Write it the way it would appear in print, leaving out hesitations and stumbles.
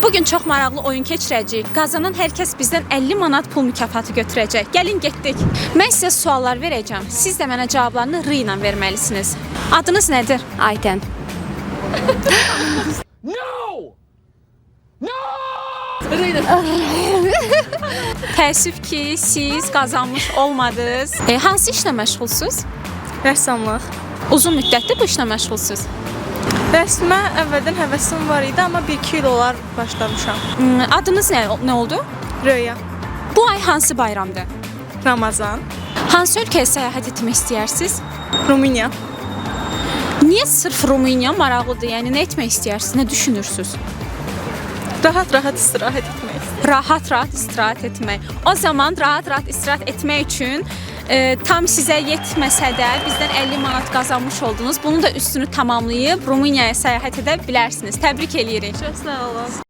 Bugün çox maraqlı oyun keçirəcəyik. Qazanan hər kəs bizdən 50 manat pul mükafatı götürəcək. Gəlin getdik. Mən sizə suallar verəcəm. Siz də mənə cavablarını r ilə verməlisiniz. Adınız nədir? Ayten. Təəssüf ki, siz qazanmış olmadınız. Hansı işlə məşğulsuz? Rəssamlıq. Uzun müddətdir bu işlə məşğulsuz. Rəsmə əvvəldən həvəsim var idi, amma 1-2 il olar başlamışam. Adınız nə oldu? Röya, Bu ay hansı bayramdır? Ramazan, Hansı ölkəyə səyahət etmək istəyirsiniz? Rumıniya. Niyə sırf Rumıniya maraqlıdır? Yəni nə etmək istəyirsiniz? Nə düşünürsüz? Rahat-rahat istirahət etmək. Rahat-rahat istirahət etmək. O zaman rahat-rahat istirahət etmək üçün tam sizə yetməsə də bizdən 50 manat qazanmış oldunuz. Bunu da üstünü tamamlayıb Rumuniyaya səyahət edə bilərsiniz. Təbrik eləyirik. Çox sağ olun.